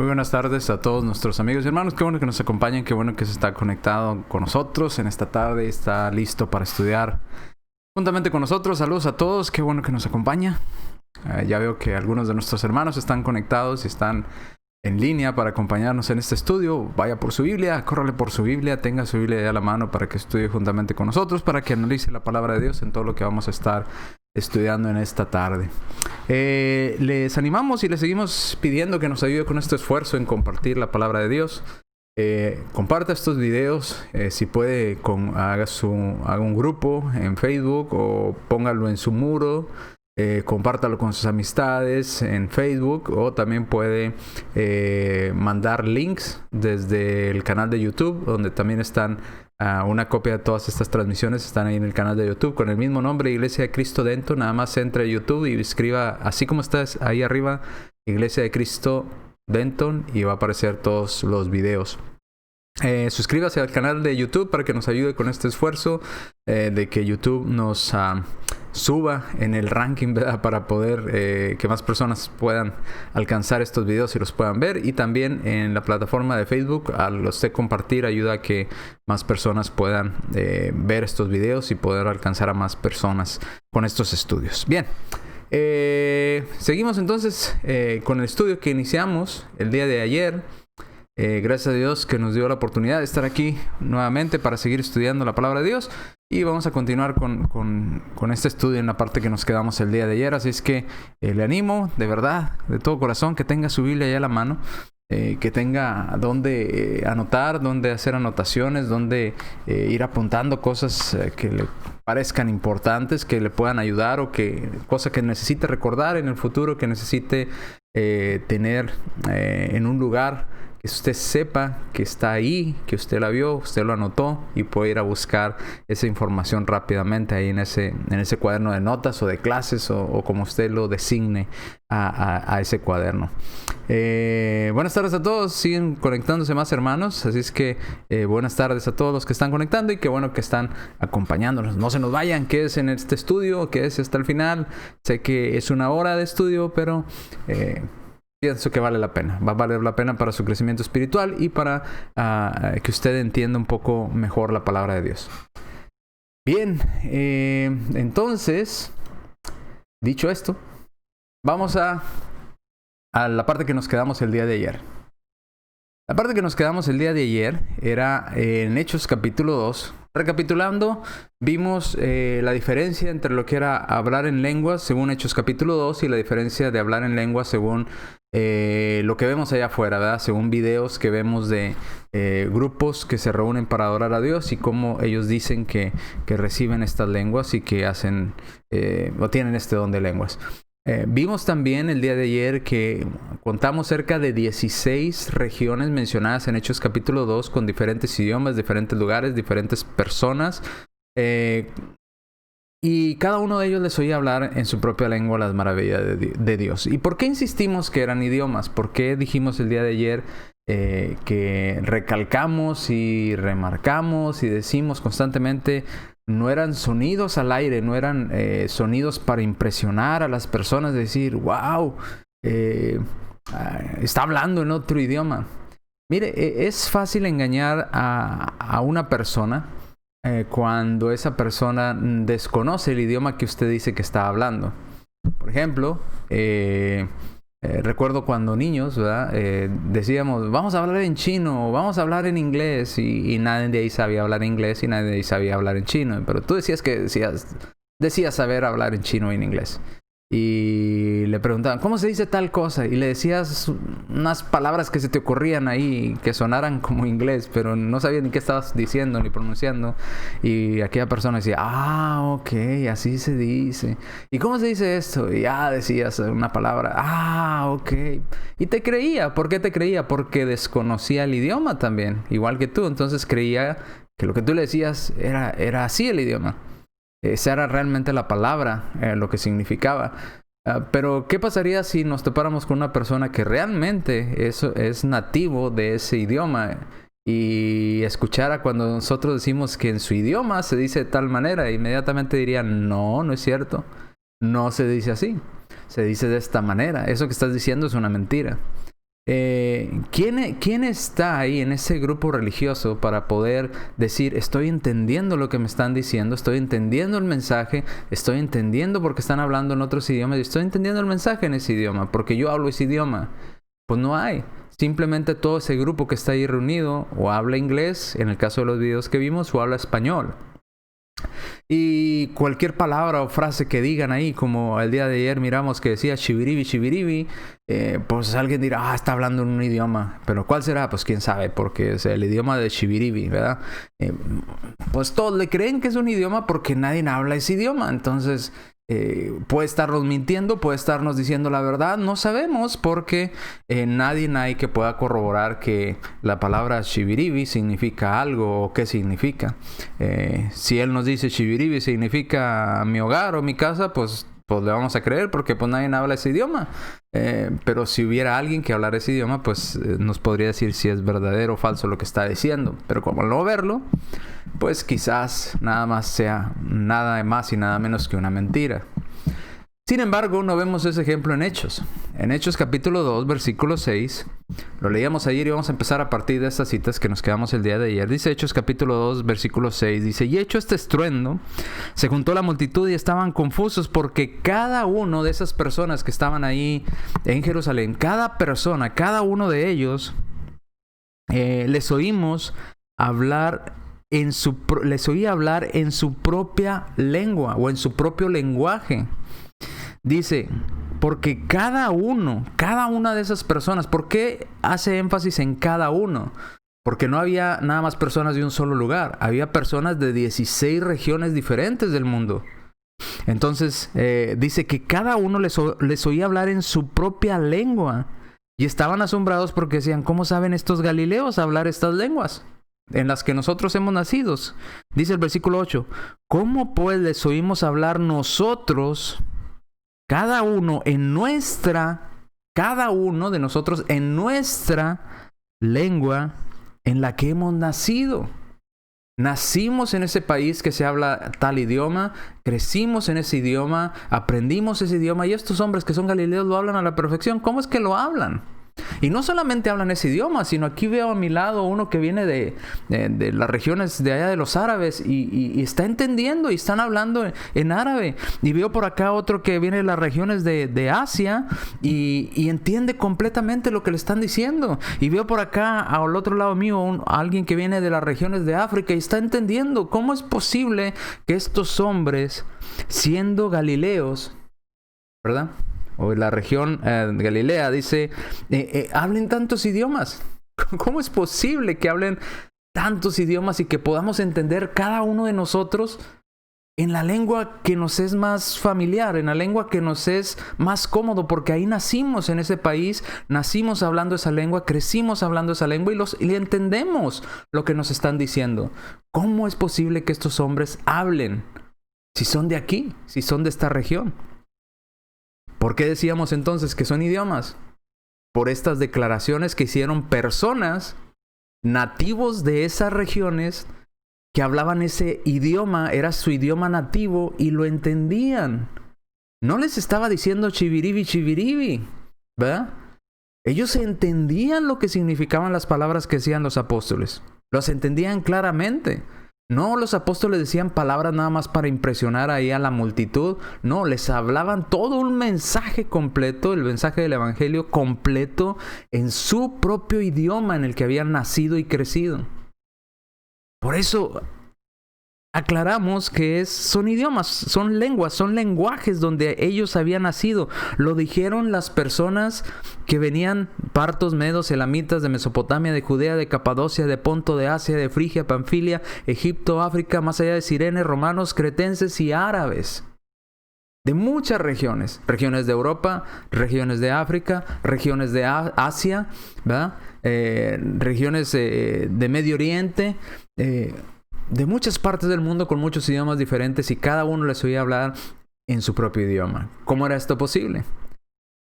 Muy buenas tardes a todos nuestros amigos y hermanos. Qué bueno que nos acompañan, qué bueno que se está conectado con nosotros en esta tarde y está listo para estudiar juntamente con nosotros. Saludos a todos, qué bueno que nos acompaña. Ya veo que algunos de nuestros hermanos están conectados y están en línea para acompañarnos en este estudio. Vaya por su Biblia, córrale por su Biblia, tenga su Biblia ya a la mano para que estudie juntamente con nosotros, para que analice la palabra de Dios en todo lo que vamos a estar estudiando en esta tarde. Les animamos y les seguimos pidiendo que nos ayude con este esfuerzo en compartir la palabra de Dios. Comparta estos videos, si puede, haga un grupo en Facebook o póngalo en su muro. Compártalo con sus amistades en Facebook, o también puede mandar links desde el canal de YouTube, donde también están una copia de todas estas transmisiones. Están ahí en el canal de YouTube con el mismo nombre, Iglesia de Cristo Denton. Nada más entre a YouTube y escriba, así como está ahí arriba, Iglesia de Cristo Denton, y va a aparecer todos los videos. Suscríbase al canal de YouTube para que nos ayude con este esfuerzo de que YouTube nos suba en el ranking, ¿verdad? Para poder que más personas puedan alcanzar estos videos y los puedan ver. Y también en la plataforma de Facebook, al usted compartir, ayuda a que más personas puedan ver estos videos y poder alcanzar a más personas con estos estudios. Bien. Seguimos entonces con el estudio que iniciamos el día de ayer. Gracias a Dios que nos dio la oportunidad de estar aquí nuevamente para seguir estudiando la palabra de Dios, y vamos a continuar con este estudio en la parte que nos quedamos el día de ayer. Así es que le animo de verdad, de todo corazón, que tenga su Biblia ya a la mano, que tenga donde anotar, donde hacer anotaciones, donde ir apuntando cosas que le parezcan importantes, que le puedan ayudar, o cosas que necesite recordar en el futuro, que necesite tener en un lugar que usted sepa que está ahí, que usted la vio, usted lo anotó, y puede ir a buscar esa información rápidamente ahí en ese cuaderno de notas o de clases, o como usted lo designe a ese cuaderno. Buenas tardes a todos. Siguen conectándose más hermanos, así es que buenas tardes a todos los que están conectando, y qué bueno que están acompañándonos. No se nos vayan, quédense en este estudio, quédense hasta el final. Sé que es una hora de estudio, pero pienso que vale la pena. Va a valer la pena para su crecimiento espiritual y para que usted entienda un poco mejor la palabra de Dios. Bien, entonces, dicho esto, vamos a la parte que nos quedamos el día de ayer. La parte que nos quedamos el día de ayer era en Hechos capítulo 2. Recapitulando, vimos la diferencia entre lo que era hablar en lenguas según Hechos capítulo 2 y la diferencia de hablar en lenguas según lo que vemos allá afuera, ¿verdad? Según videos que vemos de grupos que se reúnen para adorar a Dios, y cómo ellos dicen que reciben estas lenguas y que hacen o tienen este don de lenguas. Vimos también el día de ayer que contamos cerca de 16 regiones mencionadas en Hechos capítulo 2, con diferentes idiomas, diferentes lugares, diferentes personas, y cada uno de ellos les oía hablar en su propia lengua las maravillas de Dios. ¿Y por qué insistimos que eran idiomas? ¿Por qué dijimos el día de ayer que recalcamos y remarcamos y decimos constantemente? No eran sonidos al aire, no eran sonidos para impresionar a las personas, decir, wow, está hablando en otro idioma. Mire, es fácil engañar a una persona cuando esa persona desconoce el idioma que usted dice que está hablando. Por ejemplo, recuerdo cuando niños, ¿verdad? Decíamos, vamos a hablar en chino, vamos a hablar en inglés, y nadie de ahí sabía hablar inglés y nadie de ahí sabía hablar en chino, pero tú decías saber hablar en chino y en inglés. Y le preguntaban, ¿cómo se dice tal cosa? Y le decías unas palabras que se te ocurrían ahí, que sonaran como inglés, pero no sabía ni qué estabas diciendo ni pronunciando. Y aquella persona decía, ok, así se dice. ¿Y cómo se dice esto? Y decías una palabra, ok. Y te creía. ¿Por qué te creía? Porque desconocía el idioma también, igual que tú. Entonces creía que lo que tú le decías era así el idioma. Esa era realmente la palabra, lo que significaba. Pero ¿qué pasaría si nos topáramos con una persona que realmente es nativo de ese idioma, y escuchara cuando nosotros decimos que en su idioma se dice de tal manera? Inmediatamente diría, no es cierto, no se dice así, se dice de esta manera, eso que estás diciendo es una mentira. ¿quién está ahí en ese grupo religioso para poder decir, estoy entendiendo lo que me están diciendo, estoy entendiendo el mensaje, estoy entendiendo porque están hablando en otros idiomas y estoy entendiendo el mensaje en ese idioma, porque yo hablo ese idioma? Pues no hay. Simplemente todo ese grupo que está ahí reunido o habla inglés, en el caso de los videos que vimos, o habla español. Y cualquier palabra o frase que digan ahí, como el día de ayer miramos que decía chibiribi, chibiribi, pues alguien dirá, está hablando en un idioma. Pero ¿cuál será? Pues quién sabe, porque es el idioma de chibiribi, ¿verdad? Pues todos le creen que es un idioma porque nadie habla ese idioma. Entonces, puede estarnos mintiendo, puede estarnos diciendo la verdad, no sabemos, porque nadie hay que pueda corroborar que la palabra chibiribi significa algo o qué significa. Si él nos dice chibiribi significa mi hogar o mi casa, pues le vamos a creer porque pues nadie habla ese idioma. Pero si hubiera alguien que hablara ese idioma, pues nos podría decir si es verdadero o falso lo que está diciendo. Pero como al no verlo, pues quizás nada más sea nada más y nada menos que una mentira. Sin embargo, no vemos ese ejemplo en Hechos. En Hechos capítulo 2, versículo 6, lo leíamos ayer y vamos a empezar a partir de estas citas que nos quedamos el día de ayer. Dice Hechos capítulo 2, versículo 6, dice, y hecho este estruendo, se juntó la multitud y estaban confusos porque cada uno de esas personas que estaban ahí en Jerusalén, cada persona, cada uno de ellos, les oía hablar en su propia lengua o en su propio lenguaje. Dice, porque cada una de esas personas, ¿por qué hace énfasis en cada uno? Porque no había nada más personas de un solo lugar, había personas de 16 regiones diferentes del mundo. Entonces, dice que cada uno les oía hablar en su propia lengua y estaban asombrados porque decían, ¿cómo saben estos galileos hablar estas lenguas en las que nosotros hemos nacido? Dice el versículo 8, ¿cómo pues les oímos hablar nosotros, cada uno de nosotros en nuestra lengua en la que hemos nacido? Nacimos en ese país que se habla tal idioma, crecimos en ese idioma, aprendimos ese idioma y estos hombres que son galileos lo hablan a la perfección. ¿Cómo es que lo hablan? Y no solamente hablan ese idioma, sino aquí veo a mi lado uno que viene de las regiones de allá de los árabes y está entendiendo y están hablando en árabe. Y veo por acá otro que viene de las regiones de Asia y entiende completamente lo que le están diciendo. Y veo por acá al otro lado mío alguien que viene de las regiones de África y está entendiendo. ¿Cómo es posible que estos hombres, siendo galileos, ¿verdad?, o la región de Galilea, dice, hablen tantos idiomas? ¿Cómo es posible que hablen tantos idiomas y que podamos entender cada uno de nosotros en la lengua que nos es más familiar, en la lengua que nos es más cómodo? Porque ahí nacimos en ese país, nacimos hablando esa lengua, crecimos hablando esa lengua y entendemos lo que nos están diciendo. ¿Cómo es posible que estos hombres hablen si son de aquí, si son de esta región? ¿Por qué decíamos entonces que son idiomas? Por estas declaraciones que hicieron personas nativos de esas regiones que hablaban ese idioma, era su idioma nativo y lo entendían. No les estaba diciendo chibiribi, chibiribi, ¿verdad? Ellos entendían lo que significaban las palabras que decían los apóstoles. Los entendían claramente. No, los apóstoles decían palabras nada más para impresionar ahí a la multitud. No, les hablaban todo un mensaje completo, el mensaje del evangelio completo en su propio idioma en el que habían nacido y crecido. Por eso aclaramos que son idiomas, son lenguas, son lenguajes donde ellos habían nacido. Lo dijeron las personas que venían, partos, medos, elamitas, de Mesopotamia, de Judea, de Capadocia, de Ponto, de Asia, de Frigia, Panfilia, Egipto, África, más allá de Cirene, romanos, cretenses y árabes. De muchas regiones, regiones de Europa, regiones de África, regiones de Asia, ¿verdad? Regiones de Medio Oriente, de muchas partes del mundo con muchos idiomas diferentes y cada uno les oía hablar en su propio idioma. ¿Cómo era esto posible?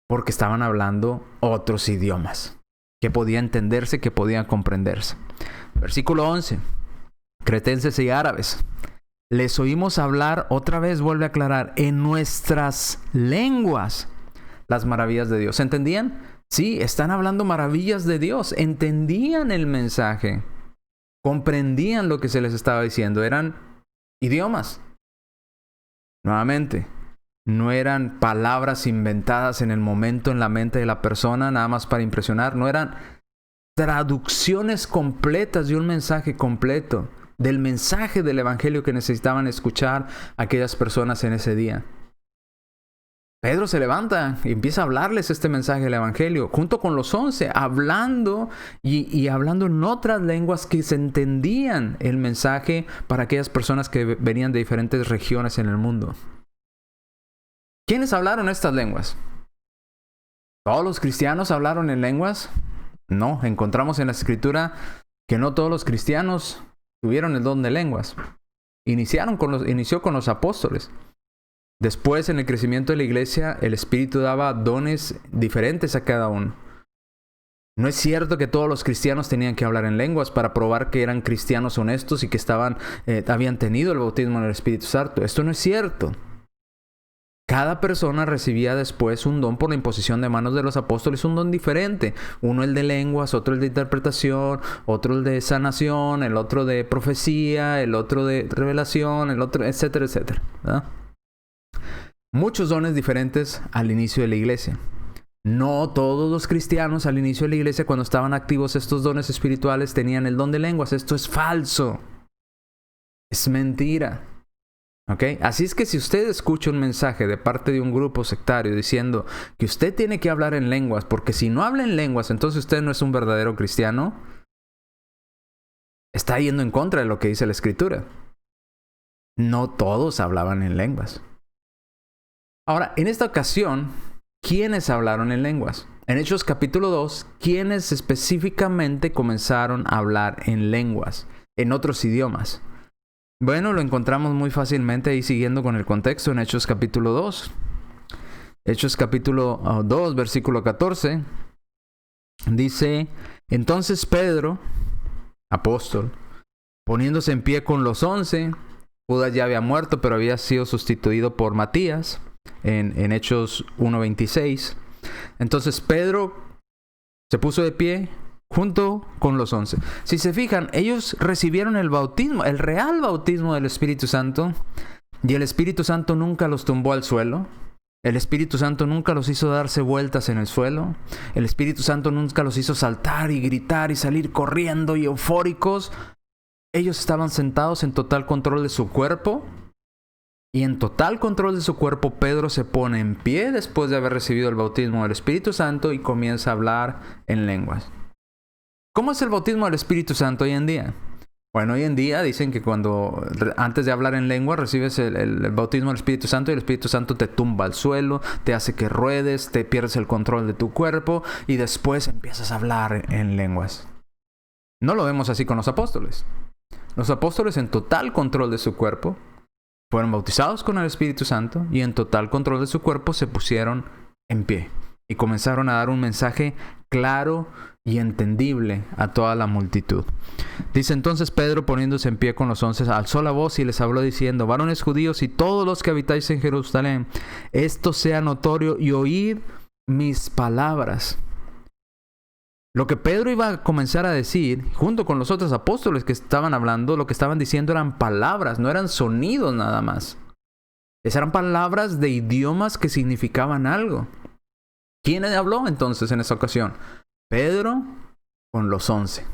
Porque estaban hablando otros idiomas que podían entenderse, que podían comprenderse. Versículo 11. Cretenses y árabes. Les oímos hablar, otra vez vuelve a aclarar, en nuestras lenguas las maravillas de Dios. ¿Entendían? Sí, están hablando maravillas de Dios. Entendían el mensaje. Comprendían lo que se les estaba diciendo. Eran idiomas. Nuevamente, no eran palabras inventadas en el momento en la mente de la persona, nada más para impresionar. No eran traducciones completas de un mensaje completo, del mensaje del evangelio que necesitaban escuchar aquellas personas en ese día. Pedro se levanta y empieza a hablarles este mensaje del evangelio, junto con los 11, hablando y hablando en otras lenguas que se entendían el mensaje para aquellas personas que venían de diferentes regiones en el mundo. ¿Quiénes hablaron estas lenguas? ¿Todos los cristianos hablaron en lenguas? No, encontramos en la escritura que no todos los cristianos tuvieron el don de lenguas. Inició con los apóstoles. Después, en el crecimiento de la iglesia, el Espíritu daba dones diferentes a cada uno. No es cierto que todos los cristianos tenían que hablar en lenguas para probar que eran cristianos honestos y que habían tenido el bautismo en el Espíritu Santo. Esto no es cierto. Cada persona recibía después un don por la imposición de manos de los apóstoles, un don diferente. Uno el de lenguas, otro el de interpretación, otro el de sanación, el otro de profecía, el otro de revelación, el otro, etcétera, etcétera, ¿verdad? Muchos dones diferentes al inicio de la iglesia. No todos los cristianos al inicio de la iglesia, cuando estaban activos estos dones espirituales, tenían el don de lenguas. Esto es falso. Es mentira. ¿Ok? Así es que si usted escucha un mensaje de parte de un grupo sectario diciendo que usted tiene que hablar en lenguas, porque si no habla en lenguas, entonces usted no es un verdadero cristiano, está yendo en contra de lo que dice la Escritura. No todos hablaban en lenguas. Ahora, en esta ocasión, ¿quiénes hablaron en lenguas? En Hechos capítulo 2, ¿quiénes específicamente comenzaron a hablar en lenguas, en otros idiomas? Bueno, lo encontramos muy fácilmente ahí siguiendo con el contexto en Hechos capítulo 2. Hechos capítulo 2, versículo 14. Dice, entonces Pedro, apóstol, poniéndose en pie con los 11, Judas ya había muerto, pero había sido sustituido por Matías, en Hechos 1:26. Entonces Pedro se puso de pie junto con los 11. Si se fijan, ellos recibieron el bautismo, el real bautismo del Espíritu Santo, y el Espíritu Santo nunca los tumbó al suelo. El Espíritu Santo nunca los hizo darse vueltas en el suelo. El Espíritu Santo nunca los hizo saltar y gritar y salir corriendo y eufóricos. Ellos estaban sentados en total control de su cuerpo. Y en total control de su cuerpo, Pedro se pone en pie después de haber recibido el bautismo del Espíritu Santo y comienza a hablar en lenguas. ¿Cómo es el bautismo del Espíritu Santo hoy en día? Bueno, hoy en día dicen que antes de hablar en lengua recibes el bautismo del Espíritu Santo y el Espíritu Santo te tumba al suelo, te hace que ruedes, te pierdes el control de tu cuerpo y después empiezas a hablar en lenguas. No lo vemos así con los apóstoles. Los apóstoles en total control de su cuerpo fueron bautizados con el Espíritu Santo y en total control de su cuerpo se pusieron en pie y comenzaron a dar un mensaje claro y entendible a toda la multitud. Dice entonces Pedro, poniéndose en pie con los 11, alzó la voz y les habló diciendo, varones judíos y todos los que habitáis en Jerusalén, esto sea notorio y oíd mis palabras. Lo que Pedro iba a comenzar a decir, junto con los otros apóstoles que estaban hablando, lo que estaban diciendo eran palabras, no eran sonidos nada más. Esas eran palabras de idiomas que significaban algo. ¿Quién habló entonces en esa ocasión? Pedro con los 11.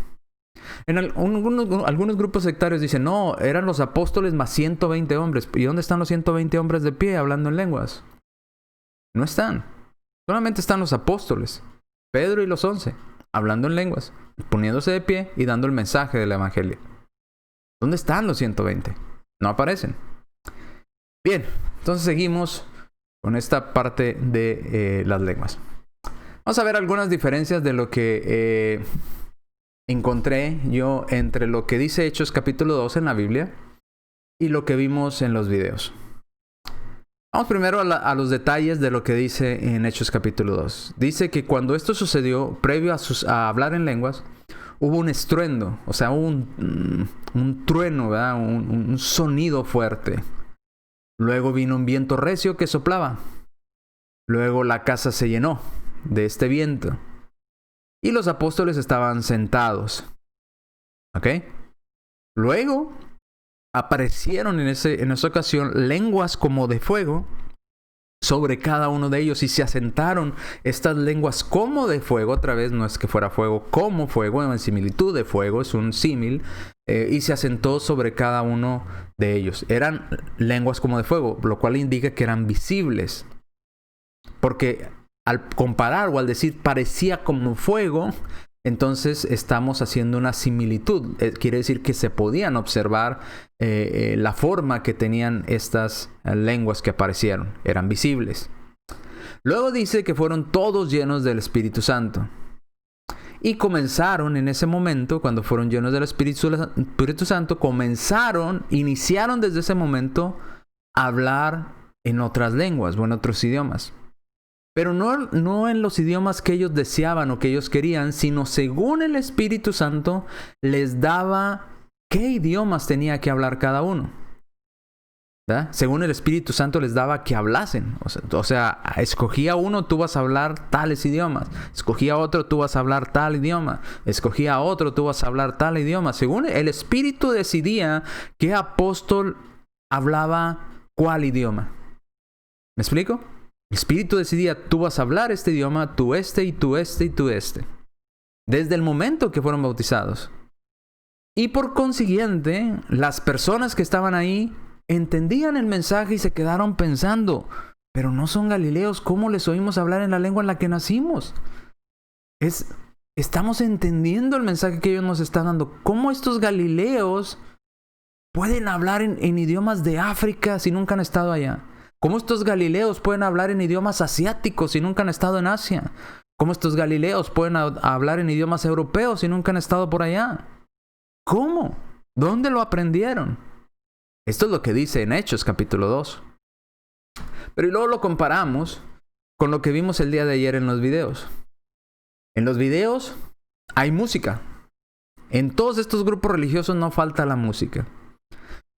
En algunos grupos sectarios dicen, no, eran los apóstoles más 120 hombres. ¿Y dónde están los 120 hombres de pie hablando en lenguas? No están. Solamente están los apóstoles, Pedro y los 11, hablando en lenguas, poniéndose de pie y dando el mensaje del evangelio. ¿Dónde están los 120? No aparecen. Bien, entonces seguimos con esta parte de las lenguas. Vamos a ver algunas diferencias de lo que encontré yo entre lo que dice Hechos capítulo 2 en la Biblia y lo que vimos en los videos. Vamos primero a los detalles de lo que dice en Hechos capítulo 2. Dice que cuando esto sucedió, previo a hablar en lenguas, hubo un estruendo, o sea, un trueno, ¿verdad? Un sonido fuerte. Luego vino un viento recio que soplaba. Luego la casa se llenó. de este viento. Y los apóstoles estaban sentados. ¿Ok? Luego aparecieron en esa ocasión lenguas como de fuego sobre cada uno de ellos, y se asentaron estas lenguas como de fuego. Otra vez, no es que fuera fuego, como fuego, en similitud de fuego, es un símil, y se asentó sobre cada uno de ellos. Eran lenguas como de fuego, lo cual indica que eran visibles, porque al comparar o al decir parecía como fuego, entonces estamos haciendo una similitud. Quiere decir que se podían observar la forma que tenían estas lenguas que aparecieron. Eran visibles. Luego dice que fueron todos llenos del Espíritu Santo. Y comenzaron en ese momento, cuando fueron llenos del Espíritu Santo, iniciaron desde ese momento a hablar en otras lenguas o en otros idiomas. Pero no en los idiomas que ellos deseaban o que ellos querían, sino según el Espíritu Santo les daba qué idiomas tenía que hablar cada uno. ¿Verdad? Según el Espíritu Santo les daba que hablasen. O sea, escogía uno, tú vas a hablar tales idiomas. Escogía otro, tú vas a hablar tal idioma. Escogía otro, tú vas a hablar tal idioma. Según el Espíritu decidía qué apóstol hablaba cuál idioma. ¿Me explico? El Espíritu decidía, tú vas a hablar este idioma, tú este, y tú este, y tú este. Desde el momento que fueron bautizados. Y por consiguiente, las personas que estaban ahí entendían el mensaje y se quedaron pensando, pero no son galileos, ¿cómo les oímos hablar en la lengua en la que nacimos? Estamos entendiendo el mensaje que ellos nos están dando. ¿Cómo estos galileos pueden hablar en idiomas de África si nunca han estado allá? ¿Cómo estos galileos pueden hablar en idiomas asiáticos si nunca han estado en Asia? ¿Cómo estos galileos pueden hablar en idiomas europeos si nunca han estado por allá? ¿Cómo? ¿Dónde lo aprendieron? Esto es lo que dice en Hechos capítulo 2. Pero luego lo comparamos con lo que vimos el día de ayer en los videos. En los videos hay música. En todos estos grupos religiosos no falta la música.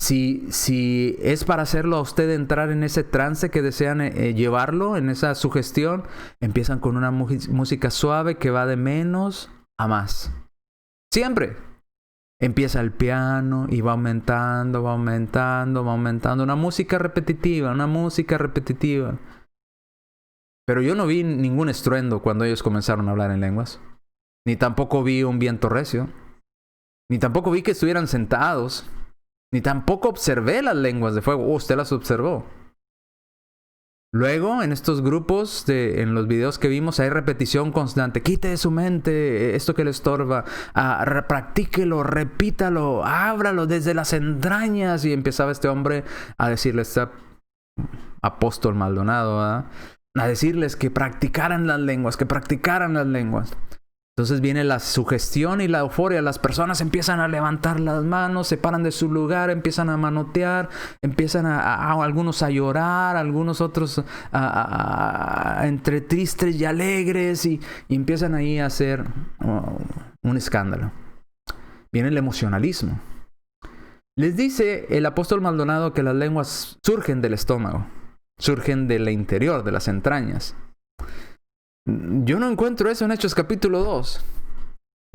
Si es para hacerlo a usted entrar en ese trance que desean llevarlo, en esa sugestión, empiezan con una música suave que va de menos a más. Siempre. Empieza el piano y va aumentando, va aumentando, va aumentando. Una música repetitiva. Pero yo no vi ningún estruendo cuando ellos comenzaron a hablar en lenguas. Ni tampoco vi un viento recio. Ni tampoco vi que estuvieran sentados. Ni tampoco observé las lenguas de fuego. Usted las observó. Luego, en estos grupos, en los videos que vimos, hay repetición constante. Quite de su mente esto que le estorba. Practíquelo, repítalo, ábralo desde las entrañas. Y empezaba este hombre a decirle, este apóstol Maldonado, ¿verdad? A decirles que practicaran las lenguas, Entonces viene la sugestión y la euforia. Las personas empiezan a levantar las manos, se paran de su lugar, empiezan a manotear, empiezan algunos a llorar, algunos otros entre tristes y alegres, y empiezan ahí a hacer un escándalo. Viene el emocionalismo. Les dice el apóstol Maldonado que las lenguas surgen del estómago, surgen del interior, de las entrañas. Yo no encuentro eso en Hechos capítulo 2.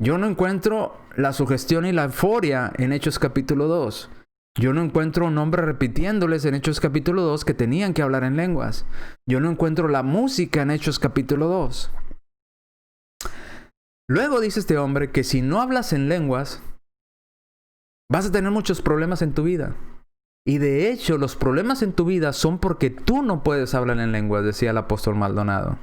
Yo no encuentro la sugestión y la euforia en Hechos capítulo 2. Yo no encuentro un hombre repitiéndoles en Hechos capítulo 2 que tenían que hablar en lenguas. Yo no encuentro la música en Hechos capítulo 2. Luego dice este hombre que si no hablas en lenguas, vas a tener muchos problemas en tu vida. Y de hecho, los problemas en tu vida son porque tú no puedes hablar en lenguas, decía el apóstol Maldonado.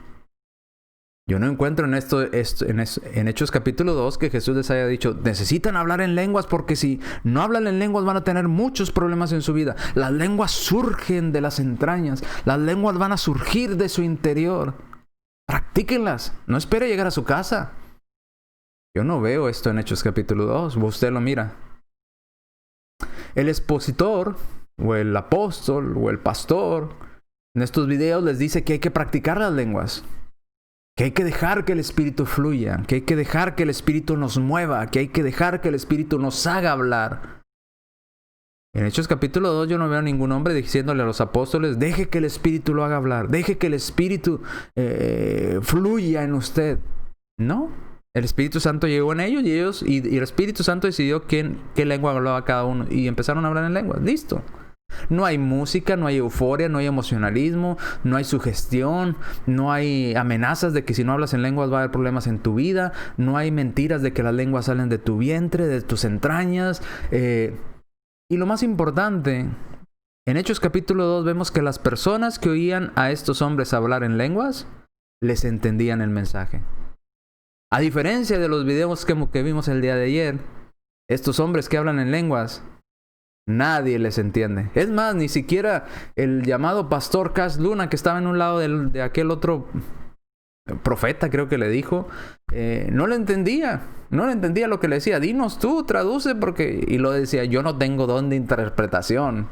Yo no encuentro en Hechos capítulo 2 que Jesús les haya dicho, necesitan hablar en lenguas porque si no hablan en lenguas van a tener muchos problemas en su vida. Las lenguas surgen de las entrañas. Las lenguas van a surgir de su interior. Practíquenlas. No espere llegar a su casa. Yo no veo esto en Hechos capítulo 2. Usted lo mira. El expositor, o el apóstol, o el pastor, en estos videos les dice que hay que practicar las lenguas. Que hay que dejar que el Espíritu fluya, que hay que dejar que el Espíritu nos mueva, que hay que dejar que el Espíritu nos haga hablar. En Hechos capítulo 2 yo no veo a ningún hombre diciéndole a los apóstoles, deje que el Espíritu lo haga hablar, deje que el Espíritu fluya en usted. No, el Espíritu Santo llegó en ellos y el Espíritu Santo decidió qué lengua hablaba cada uno y empezaron a hablar en lenguas. Listo. No hay música, no hay euforia, no hay emocionalismo, no hay sugestión, no hay amenazas de que si no hablas en lenguas va a haber problemas en tu vida, no hay mentiras de que las lenguas salen de tu vientre, de tus entrañas. Y lo más importante, en Hechos capítulo 2 vemos que las personas que oían a estos hombres hablar en lenguas, les entendían el mensaje. A diferencia de los videos que vimos el día de ayer, estos hombres que hablan en lenguas, nadie les entiende. Es más, ni siquiera el llamado pastor Cash Luna, que estaba en un lado de aquel otro profeta, creo que le dijo, no le entendía lo que le decía. Dinos tú, traduce, porque... Y lo decía, yo no tengo don de interpretación.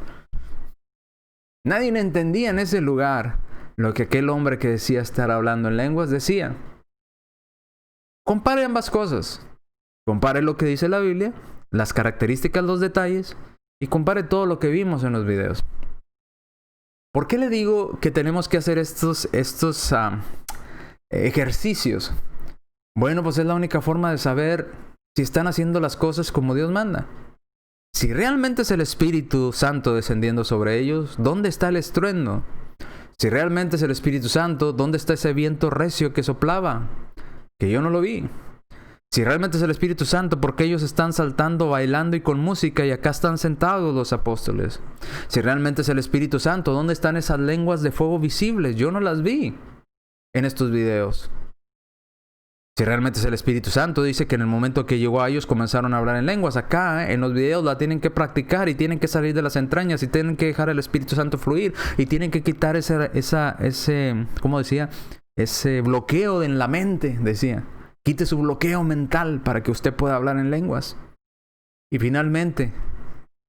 Nadie le entendía en ese lugar lo que aquel hombre que decía estar hablando en lenguas decía. Compare ambas cosas. Compare lo que dice la Biblia, las características, los detalles, y compare todo lo que vimos en los videos. ¿Por qué le digo que tenemos que hacer estos ejercicios? Bueno, pues es la única forma de saber si están haciendo las cosas como Dios manda. Si realmente es el Espíritu Santo descendiendo sobre ellos, ¿dónde está el estruendo? Si realmente es el Espíritu Santo, ¿dónde está ese viento recio que soplaba? Que yo no lo vi. Si realmente es el Espíritu Santo, ¿por qué ellos están saltando, bailando y con música y acá están sentados los apóstoles? Si realmente es el Espíritu Santo, ¿dónde están esas lenguas de fuego visibles? Yo no las vi en estos videos. Si realmente es el Espíritu Santo, dice que en el momento que llegó a ellos comenzaron a hablar en lenguas. Acá, en los videos la tienen que practicar y tienen que salir de las entrañas y tienen que dejar el Espíritu Santo fluir y tienen que quitar ese ¿cómo decía? Ese bloqueo en la mente, decía. Quite su bloqueo mental para que usted pueda hablar en lenguas. Y finalmente,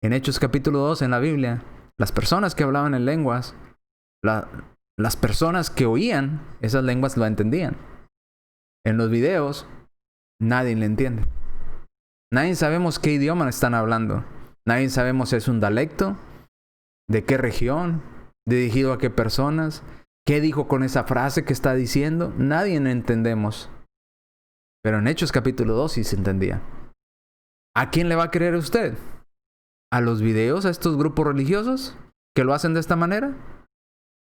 en Hechos capítulo 2 en la Biblia, las personas que hablaban en lenguas, las personas que oían esas lenguas lo entendían. En los videos, nadie le entiende. Nadie sabemos qué idioma están hablando. Nadie sabemos si es un dialecto, de qué región, dirigido a qué personas, qué dijo con esa frase que está diciendo. Nadie entendemos. Pero en Hechos capítulo 2 sí se entendía. ¿A quién le va a creer usted? ¿A los videos, a estos grupos religiosos que lo hacen de esta manera?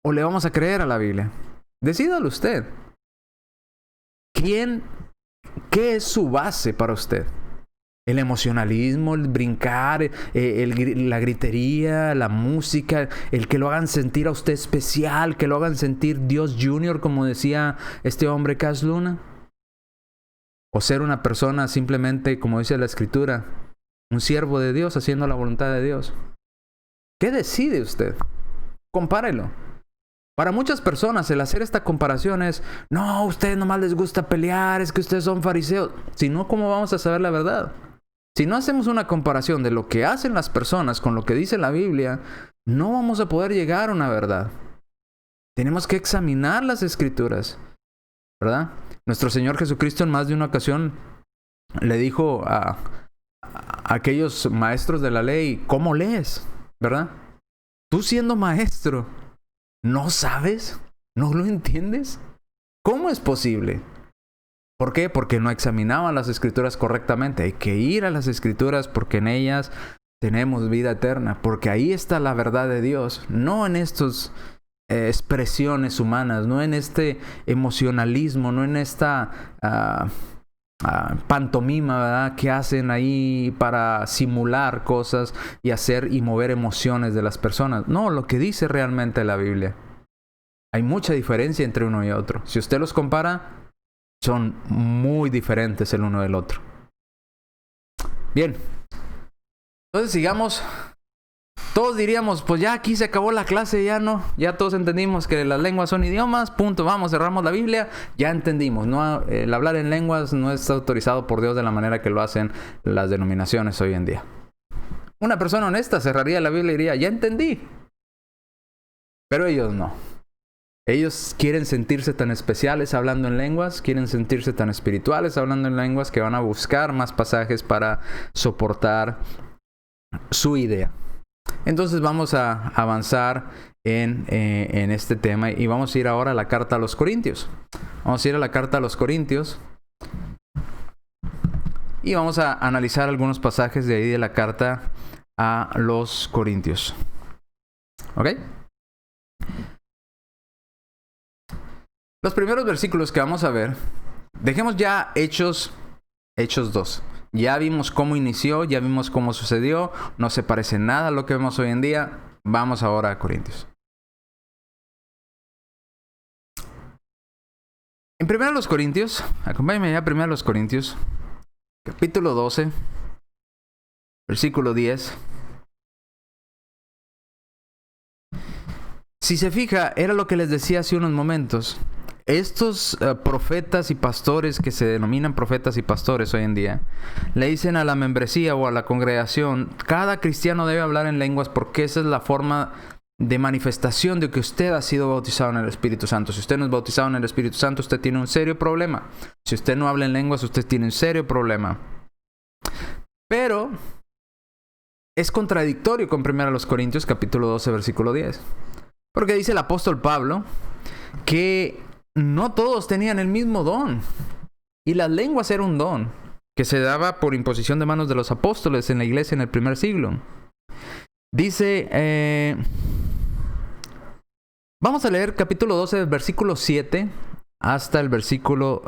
¿O le vamos a creer a la Biblia? Decídalo usted. ¿Qué es su base para usted? ¿El emocionalismo, el brincar, la gritería, la música, el que lo hagan sentir a usted especial, que lo hagan sentir Dios Junior, como decía este hombre Cash Luna? ¿O ser una persona simplemente, como dice la Escritura, un siervo de Dios haciendo la voluntad de Dios? ¿Qué decide usted? Compárelo. Para muchas personas el hacer esta comparación es, no, a ustedes nomás les gusta pelear, es que ustedes son fariseos. Si no, ¿cómo vamos a saber la verdad? Si no hacemos una comparación de lo que hacen las personas con lo que dice la Biblia, no vamos a poder llegar a una verdad. Tenemos que examinar las Escrituras, ¿verdad? Nuestro Señor Jesucristo en más de una ocasión le dijo a aquellos maestros de la ley, ¿cómo lees? ¿Verdad? Tú siendo maestro, ¿no sabes? ¿No lo entiendes? ¿Cómo es posible? ¿Por qué? Porque no examinaban las Escrituras correctamente. Hay que ir a las Escrituras porque en ellas tenemos vida eterna. Porque ahí está la verdad de Dios. No en estos expresiones humanas, no en este emocionalismo, no en esta pantomima, ¿verdad?, que hacen ahí para simular cosas y hacer y mover emociones de las personas. No, lo que dice realmente la Biblia. Hay mucha diferencia entre uno y otro. Si usted los compara, son muy diferentes el uno del otro. Bien. Entonces sigamos. Todos diríamos, pues ya aquí se acabó la clase, ya no. Ya todos entendimos que las lenguas son idiomas, punto, vamos, cerramos la Biblia. Ya entendimos, no, el hablar en lenguas no es autorizado por Dios de la manera que lo hacen las denominaciones hoy en día. Una persona honesta cerraría la Biblia y diría, ya entendí. Pero ellos no. Ellos quieren sentirse tan especiales hablando en lenguas, quieren sentirse tan espirituales hablando en lenguas, que van a buscar más pasajes para soportar su idea. Entonces vamos a avanzar en este tema y vamos a ir ahora a la carta a los Corintios. Vamos a ir a la carta a los Corintios y vamos a analizar algunos pasajes de ahí de la carta a los Corintios. ¿Ok? Los primeros versículos que vamos a ver, dejemos ya Hechos 2. Ya vimos cómo inició, ya vimos cómo sucedió, no se parece nada a lo que vemos hoy en día. Vamos ahora a Corintios. En 1 Corintios, acompáñenme ya a 1 Corintios, capítulo 12, versículo 10. Si se fija, era lo que les decía hace unos momentos. Estos profetas y pastores que se denominan profetas y pastores hoy en día, le dicen a la membresía o a la congregación, cada cristiano debe hablar en lenguas porque esa es la forma de manifestación de que usted ha sido bautizado en el Espíritu Santo. Si usted no es bautizado en el Espíritu Santo, usted tiene un serio problema. Si usted no habla en lenguas, usted tiene un serio problema. Pero es contradictorio con 1 Corintios capítulo 12, versículo 10. Porque dice el apóstol Pablo que no todos tenían el mismo don. Y las lenguas era un don que se daba por imposición de manos de los apóstoles en la iglesia en el primer siglo. Dice, vamos a leer capítulo 12, versículo 7 hasta el versículo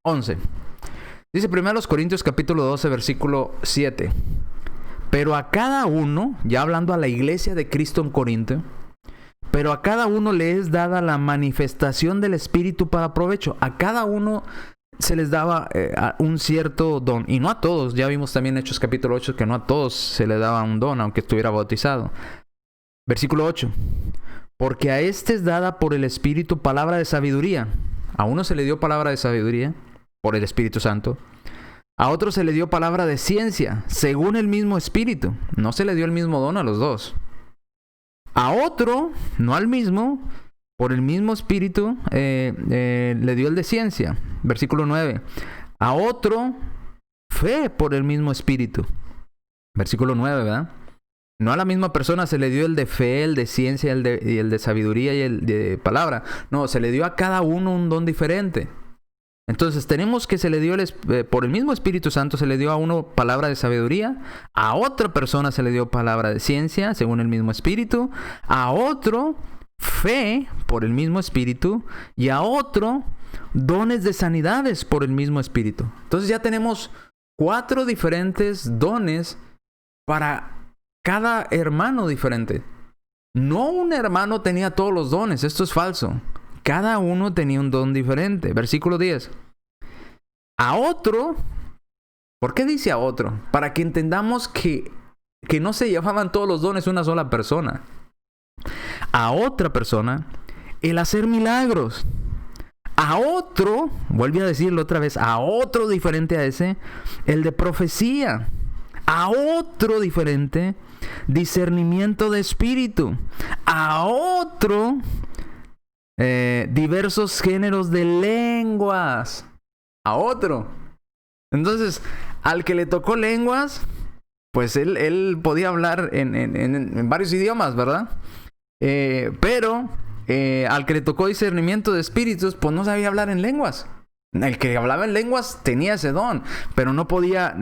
11. Dice 1 Corintios capítulo 12, versículo 7. Pero a cada uno, ya hablando a la iglesia de Cristo en Corinto, pero a cada uno le es dada la manifestación del Espíritu para provecho. A cada uno se les daba un cierto don. Y no a todos. Ya vimos también en Hechos capítulo 8 que no a todos se les daba un don, aunque estuviera bautizado. Versículo 8. Porque a este es dada por el Espíritu palabra de sabiduría. A uno se le dio palabra de sabiduría por el Espíritu Santo. A otro se le dio palabra de ciencia, según el mismo Espíritu. No se le dio el mismo don a los dos. A otro, no al mismo, por el mismo Espíritu, le dio el de ciencia. Versículo 9. A otro, fe por el mismo Espíritu. Versículo 9, ¿verdad? No a la misma persona se le dio el de fe, el de ciencia, el de sabiduría y el de palabra. No, se le dio a cada uno un don diferente. Entonces tenemos que se le dio por el mismo Espíritu Santo se le dio a uno palabra de sabiduría, a otra persona se le dio palabra de ciencia según el mismo Espíritu, a otro fe por el mismo Espíritu y a otro dones de sanidades por el mismo Espíritu. Entonces ya tenemos 4 diferentes dones para cada hermano diferente. No un hermano tenía todos los dones, esto es falso. Cada uno tenía un don diferente. Versículo 10. A otro, ¿por qué dice a otro? Para que entendamos que no se llevaban todos los dones una sola persona. A otra persona, el hacer milagros. A otro, vuelve a decirlo otra vez, a otro diferente a ese, el de profecía. A otro diferente, discernimiento de espíritu. A otro, diversos géneros de lenguas. A otro. Entonces, al que le tocó lenguas, pues él podía hablar en varios idiomas, ¿verdad? Pero al que le tocó discernimiento de espíritus, pues no sabía hablar en lenguas. El que hablaba en lenguas tenía ese don, pero no podía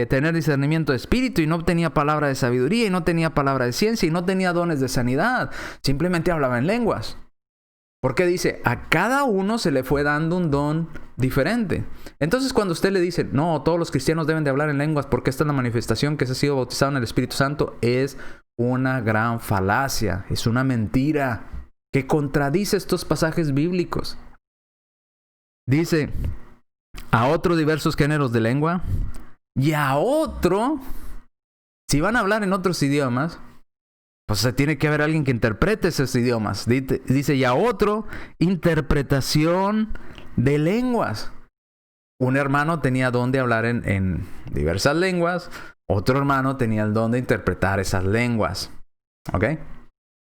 tener discernimiento de espíritu y no tenía palabra de sabiduría y no tenía palabra de ciencia y no tenía dones de sanidad. Simplemente hablaba en lenguas. Porque dice, a cada uno se le fue dando un don diferente. Entonces cuando usted le dice, no, todos los cristianos deben de hablar en lenguas porque esta es la manifestación que se ha sido bautizado en el Espíritu Santo, es una gran falacia, es una mentira que contradice estos pasajes bíblicos. Dice, a otro diversos géneros de lengua y a otro, si van a hablar en otros idiomas, pues se tiene que haber alguien que interprete esos idiomas. Dice, y a otro, interpretación de lenguas. Un hermano tenía don de hablar en diversas lenguas. Otro hermano tenía el don de interpretar esas lenguas. ¿Ok?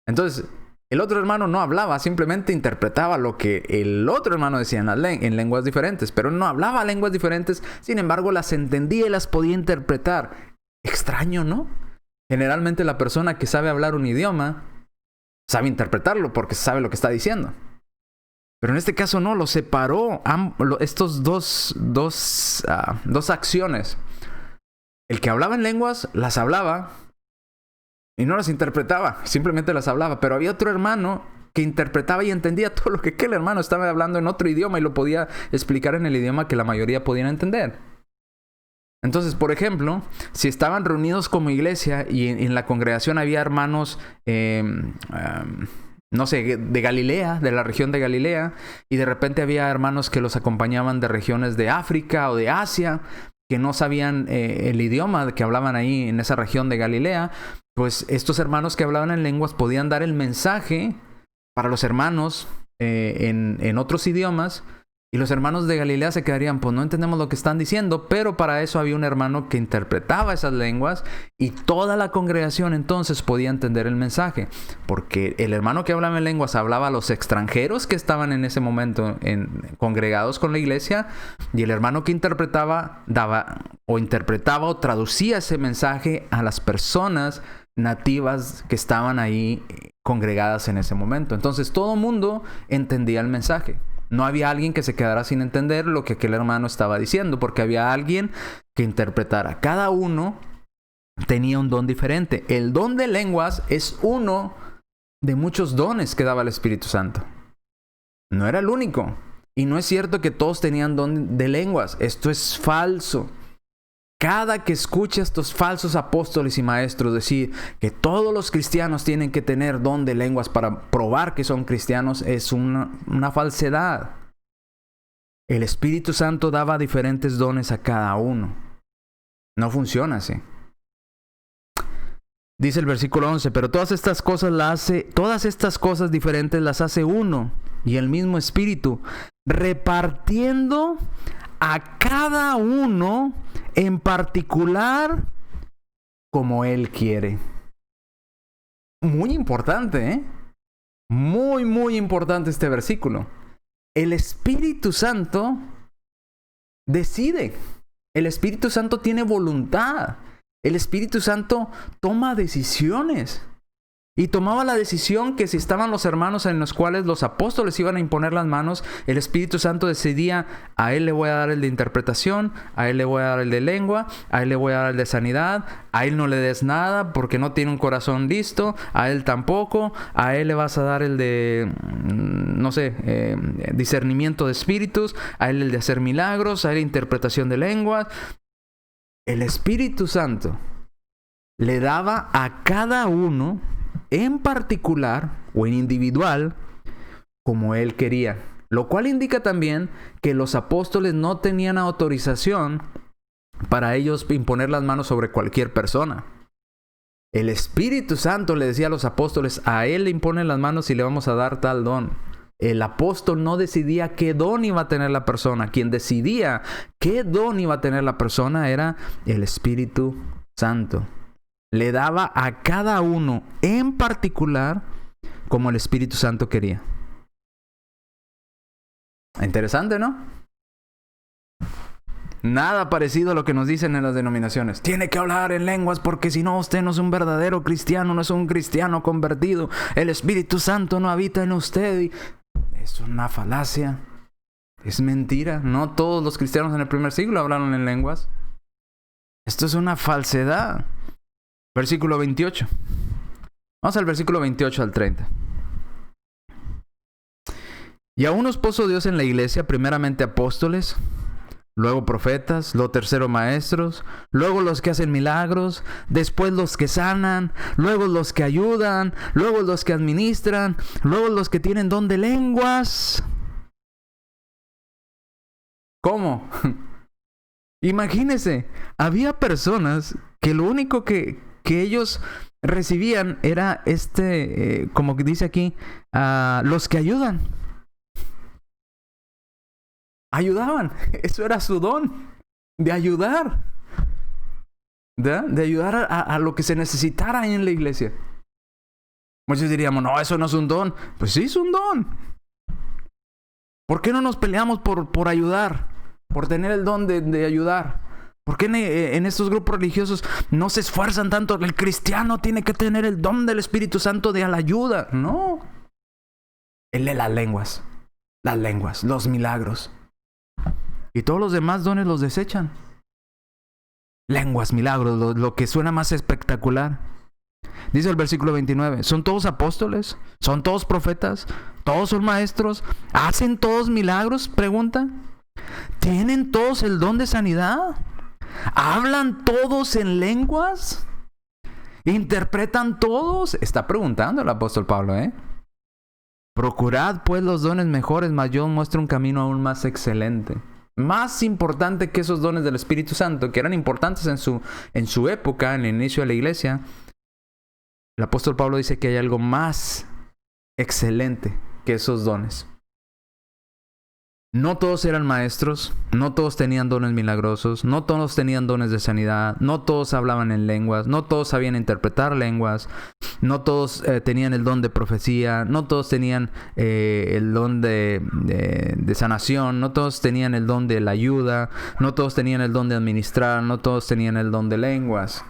Entonces, el otro hermano no hablaba, simplemente interpretaba lo que el otro hermano decía en lenguas diferentes. Pero no hablaba lenguas diferentes, sin embargo las entendía y las podía interpretar. Extraño, ¿no? Generalmente la persona que sabe hablar un idioma sabe interpretarlo porque sabe lo que está diciendo. Pero en este caso no, lo separó estos dos acciones. El que hablaba en lenguas las hablaba y no las interpretaba, simplemente las hablaba. Pero había otro hermano que interpretaba y entendía todo lo que aquel hermano estaba hablando en otro idioma y lo podía explicar en el idioma que la mayoría podían entender. Entonces, por ejemplo, si estaban reunidos como iglesia y en la congregación había hermanos, no sé, de Galilea, de la región de Galilea, y de repente había hermanos que los acompañaban de regiones de África o de Asia, que no sabían el idioma que hablaban ahí en esa región de Galilea, pues estos hermanos que hablaban en lenguas podían dar el mensaje para los hermanos en otros idiomas. Y los hermanos de Galilea se quedarían, pues no entendemos lo que están diciendo, pero para eso había un hermano que interpretaba esas lenguas y toda la congregación entonces podía entender el mensaje. Porque el hermano que hablaba en lenguas hablaba a los extranjeros que estaban en ese momento congregados con la iglesia, y el hermano que interpretaba interpretaba o traducía ese mensaje a las personas nativas que estaban ahí congregadas en ese momento. Entonces todo el mundo entendía el mensaje. No había alguien que se quedara sin entender lo que aquel hermano estaba diciendo, porque había alguien que interpretara. Cada uno tenía un don diferente. El don de lenguas es uno de muchos dones que daba el Espíritu Santo. No era el único. Y no es cierto que todos tenían don de lenguas. Esto es falso. Cada que escuche a estos falsos apóstoles y maestros decir que todos los cristianos tienen que tener don de lenguas para probar que son cristianos, es una falsedad. El Espíritu Santo daba diferentes dones a cada uno. No funciona así. Dice el versículo 11, pero todas estas cosas diferentes las hace uno y el mismo Espíritu, repartiendo a cada uno en particular como Él quiere. Muy importante, ¿eh? Muy, muy importante este versículo. El Espíritu Santo decide. El Espíritu Santo tiene voluntad. El Espíritu Santo toma decisiones. Y tomaba la decisión que si estaban los hermanos en los cuales los apóstoles iban a imponer las manos, el Espíritu Santo decidía: a él le voy a dar el de interpretación, a él le voy a dar el de lengua, a él le voy a dar el de sanidad, a él no le des nada porque no tiene un corazón listo, a él tampoco, a él le vas a dar el de, no sé, discernimiento de espíritus, a él el de hacer milagros, a él interpretación de lenguas. El Espíritu Santo le daba a cada uno en particular o en individual como Él quería. Lo cual indica también que los apóstoles no tenían autorización para ellos imponer las manos sobre cualquier persona. El Espíritu Santo le decía a los apóstoles: a Él le imponen las manos y le vamos a dar tal don. El apóstol no decidía qué don iba a tener la persona. Quien decidía qué don iba a tener la persona era el Espíritu Santo. Le daba a cada uno en particular como el Espíritu Santo quería. Interesante, ¿no? Nada parecido a lo que nos dicen en las denominaciones. Tiene que hablar en lenguas porque si no, usted no es un verdadero cristiano, no es un cristiano convertido. El Espíritu Santo no habita en usted. Es una falacia. Es mentira. No todos los cristianos en el primer siglo hablaron en lenguas. Esto es una falsedad. Versículo 28. Vamos al versículo 28 al 30. Y aún nos puso Dios en la iglesia, primeramente apóstoles, luego profetas, luego tercero maestros, luego los que hacen milagros, después los que sanan, luego los que ayudan, luego los que administran, luego los que tienen don de lenguas. ¿Cómo? Imagínense, había personas que lo único que ellos recibían era como que dice aquí, los que ayudan. Ayudaban, eso era su don, de ayudar. De ayudar a lo que se necesitara en la iglesia. Muchos diríamos: no, eso no es un don. Pues sí, es un don. ¿Por qué no nos peleamos por ayudar? Por tener el don de ayudar. ¿Por qué en estos grupos religiosos no se esfuerzan tanto? El cristiano tiene que tener el don del Espíritu Santo de la ayuda. No. Él lee las lenguas, los milagros. Y todos los demás dones los desechan. Lenguas, milagros, lo que suena más espectacular. Dice el versículo 29, ¿son todos apóstoles? ¿Son todos profetas? ¿Todos son maestros? ¿Hacen todos milagros? Pregunta. ¿Tienen todos el don de sanidad? ¿Hablan todos en lenguas? ¿Interpretan todos? Está preguntando el apóstol Pablo, Procurad pues los dones mejores, mas yo muestro un camino aún más excelente. Más importante que esos dones del Espíritu Santo, que eran importantes en su época, en el inicio de la iglesia. El apóstol Pablo dice que hay algo más excelente que esos dones. No todos eran maestros, no todos tenían dones milagrosos, no todos tenían dones de sanidad, no todos hablaban en lenguas, no todos sabían interpretar lenguas, no todos tenían el don de profecía, no todos tenían el don de sanación, no todos tenían el don de la ayuda, no todos tenían el don de administrar, no todos tenían el don de lenguas.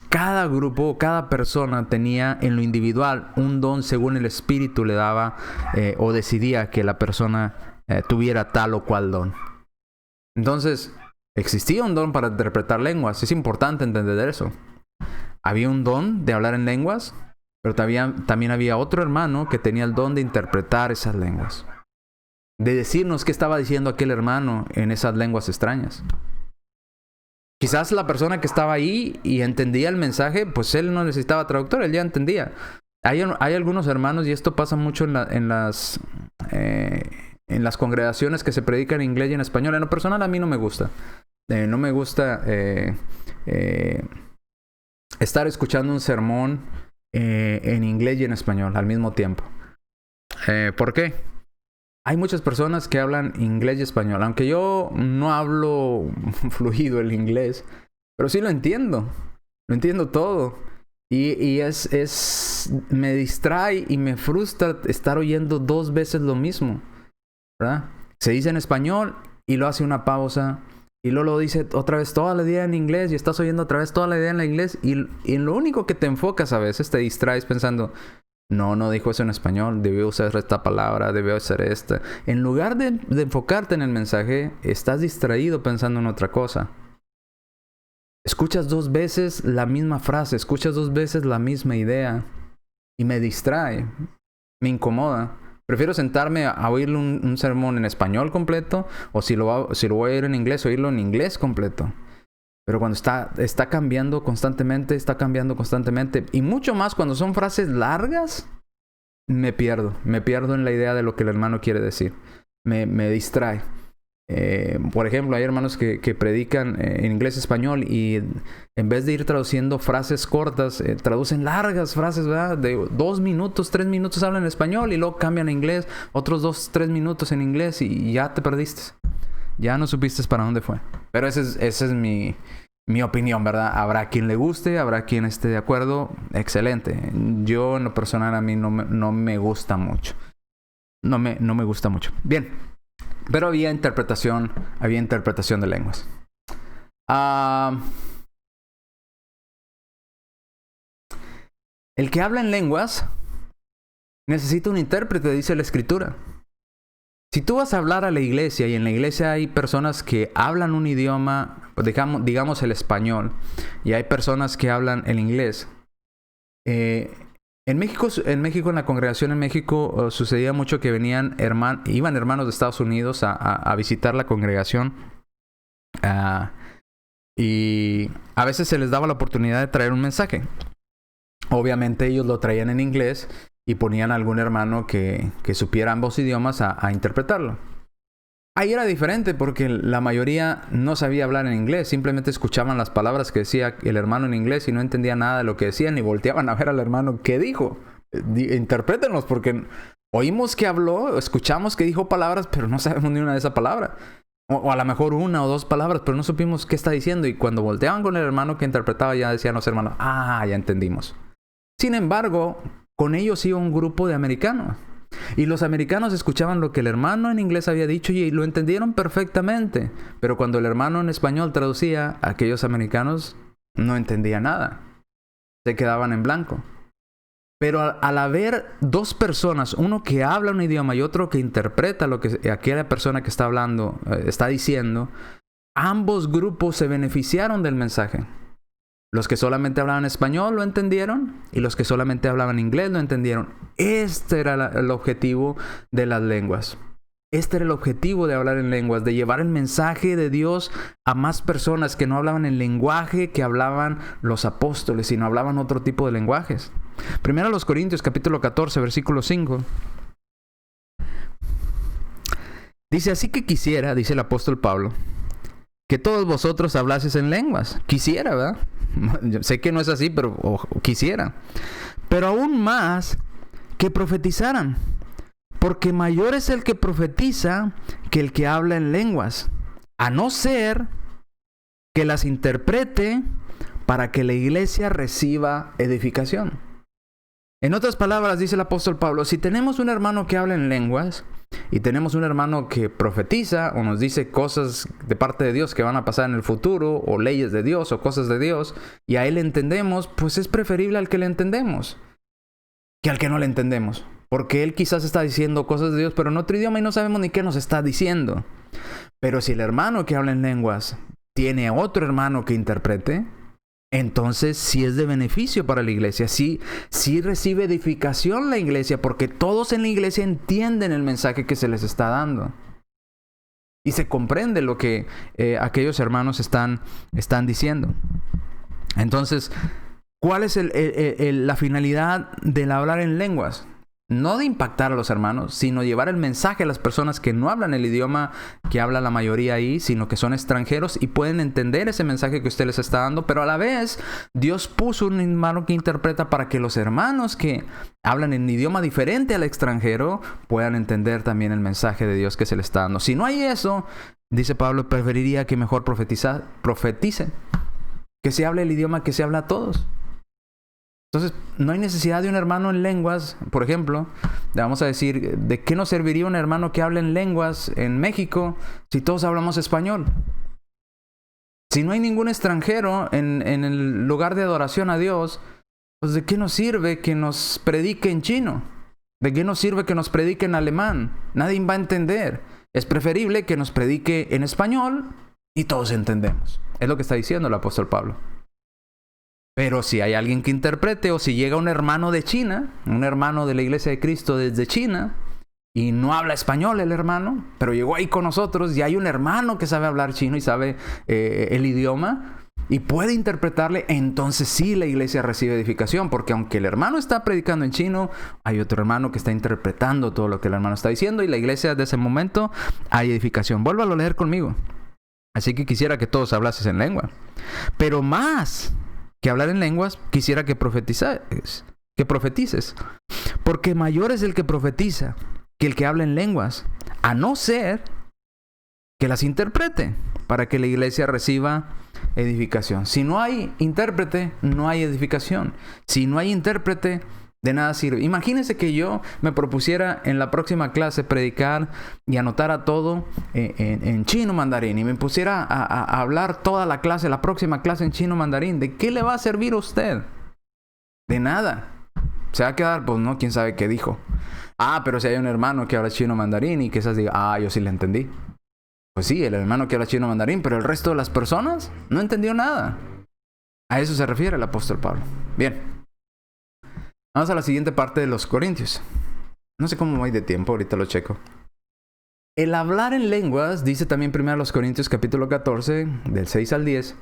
Cada grupo, cada persona tenía en lo individual un don según el Espíritu le daba o decidía que la persona tuviera tal o cual don. Entonces, existía un don para interpretar lenguas. Es importante entender eso. Había un don de hablar en lenguas, pero también había otro hermano que tenía el don de interpretar esas lenguas. De decirnos qué estaba diciendo aquel hermano en esas lenguas extrañas. Quizás la persona que estaba ahí y entendía el mensaje, pues él no necesitaba traductor, él ya entendía. Hay algunos hermanos, y esto pasa mucho en las congregaciones que se predican en inglés y en español. En lo personal a mí no me gusta. No me gusta estar escuchando un sermón en inglés y en español al mismo tiempo. ¿Por qué? Hay muchas personas que hablan inglés y español, aunque yo no hablo fluido el inglés, pero sí lo entiendo todo. Y me distrae y me frustra estar oyendo dos veces lo mismo, ¿verdad? Se dice en español y lo hace una pausa, y luego lo dice otra vez toda la idea en inglés, y estás oyendo otra vez toda la idea en inglés, y en lo único que te enfocas a veces, te distraes pensando... No dijo eso en español, debió usar esta palabra, debió hacer esta. En lugar de enfocarte en el mensaje, estás distraído pensando en otra cosa. Escuchas dos veces la misma frase, escuchas dos veces la misma idea y me distrae, me incomoda. Prefiero sentarme a oír un sermón en español completo, o si lo voy a oír en inglés, oírlo en inglés completo. Pero cuando está cambiando constantemente, y mucho más cuando son frases largas, me pierdo en la idea de lo que el hermano quiere decir. Me distrae. Por ejemplo, hay hermanos que predican en inglés y español, y en vez de ir traduciendo frases cortas, traducen largas frases, ¿verdad? De 2 minutos, 3 minutos hablan en español y luego cambian a inglés, otros 2, 3 minutos en inglés, y ya te perdiste. Ya no supiste para dónde fue. Pero esa es mi opinión, ¿verdad? Habrá quien le guste, habrá quien esté de acuerdo. Excelente. Yo, en lo personal, a mí no me gusta mucho. No me gusta mucho. Bien. Pero había interpretación de lenguas. El que habla en lenguas necesita un intérprete, dice la Escritura. Si tú vas a hablar a la iglesia, y en la iglesia hay personas que hablan un idioma, digamos el español, y hay personas que hablan el inglés. En México, en la congregación en México, sucedía mucho que iban hermanos de Estados Unidos a visitar la congregación. Y a veces se les daba la oportunidad de traer un mensaje. Obviamente ellos lo traían en inglés y ponían a algún hermano que supiera ambos idiomas a interpretarlo. Ahí era diferente porque la mayoría no sabía hablar en inglés. Simplemente escuchaban las palabras que decía el hermano en inglés y no entendían nada de lo que decían, ni volteaban a ver al hermano qué dijo. Interprétenlos, porque oímos que habló, escuchamos que dijo palabras, pero no sabemos ni una de esas palabras. O a lo mejor 1 o 2 palabras, pero no supimos qué está diciendo. Y cuando volteaban con el hermano que interpretaba, ya decían los hermanos, ya entendimos. Sin embargo, con ellos iba un grupo de americanos. Y los americanos escuchaban lo que el hermano en inglés había dicho y lo entendieron perfectamente. Pero cuando el hermano en español traducía, aquellos americanos no entendían nada. Se quedaban en blanco. Pero al haber dos personas, uno que habla un idioma y otro que interpreta lo que aquella persona que está hablando está diciendo, ambos grupos se beneficiaron del mensaje. Los que solamente hablaban español lo entendieron y los que solamente hablaban inglés lo entendieron. Este era el objetivo de las lenguas. Este era el objetivo de hablar en lenguas, de llevar el mensaje de Dios a más personas que no hablaban el lenguaje que hablaban los apóstoles, sino hablaban otro tipo de lenguajes. Primero a los Corintios, capítulo 14, versículo 5. Dice, así que quisiera, dice el apóstol Pablo, que todos vosotros hablases en lenguas. Quisiera, ¿verdad? Yo sé que no es así, pero quisiera. Pero aún más que profetizaran. Porque mayor es el que profetiza que el que habla en lenguas. A no ser que las interprete para que la iglesia reciba edificación. En otras palabras, dice el apóstol Pablo, si tenemos un hermano que habla en lenguas y tenemos un hermano que profetiza o nos dice cosas de parte de Dios que van a pasar en el futuro o leyes de Dios o cosas de Dios y a él le entendemos, pues es preferible al que le entendemos que al que no le entendemos. Porque él quizás está diciendo cosas de Dios pero en otro idioma y no sabemos ni qué nos está diciendo. Pero si el hermano que habla en lenguas tiene a otro hermano que interprete, entonces sí es de beneficio para la iglesia, sí recibe edificación la iglesia, porque todos en la iglesia entienden el mensaje que se les está dando. Y se comprende lo que aquellos hermanos están diciendo. Entonces, ¿cuál es la finalidad del hablar en lenguas? No de impactar a los hermanos, sino llevar el mensaje a las personas que no hablan el idioma que habla la mayoría ahí, sino que son extranjeros y pueden entender ese mensaje que usted les está dando, pero a la vez Dios puso un hermano que interpreta para que los hermanos que hablan en idioma diferente al extranjero puedan entender también el mensaje de Dios que se les está dando. Si no hay eso, dice Pablo, preferiría que mejor profeticen, que se hable el idioma que se habla a todos. Entonces, no hay necesidad de un hermano en lenguas. Por ejemplo, le vamos a decir, ¿de qué nos serviría un hermano que hable en lenguas en México si todos hablamos español? Si no hay ningún extranjero en el lugar de adoración a Dios, pues ¿de qué nos sirve que nos predique en chino? ¿De qué nos sirve que nos predique en alemán? Nadie va a entender. Es preferible que nos predique en español y todos entendemos. Es lo que está diciendo el apóstol Pablo. Pero si hay alguien que interprete o si llega un hermano de China, un hermano de la Iglesia de Cristo desde China y no habla español el hermano, pero llegó ahí con nosotros y hay un hermano que sabe hablar chino y sabe el idioma y puede interpretarle, entonces sí la iglesia recibe edificación, porque aunque el hermano está predicando en chino, hay otro hermano que está interpretando todo lo que el hermano está diciendo y la iglesia de ese momento hay edificación. Vuélvalo a leer conmigo. Así que quisiera que todos hablases en lengua. Pero más que hablar en lenguas, quisiera que profetices. Porque mayor es el que profetiza que el que habla en lenguas, a no ser que las interprete para que la iglesia reciba edificación. Si no hay intérprete, no hay edificación. Si no hay intérprete, de nada sirve. Imagínense que yo me propusiera en la próxima clase predicar y anotara todo en chino mandarín y me pusiera a hablar toda la clase, la próxima clase en chino mandarín. ¿De qué le va a servir a usted? De nada. Se va a quedar, pues no, quién sabe qué dijo. Pero si hay un hermano que habla chino mandarín y quizás diga, yo sí le entendí. Pues sí, el hermano que habla chino mandarín, pero el resto de las personas no entendió nada. A eso se refiere el apóstol Pablo. Bien. Vamos a la siguiente parte de los Corintios. No sé cómo voy de tiempo, ahorita lo checo. El hablar en lenguas, dice también 1 Corintios capítulo 14, del 6 al 10,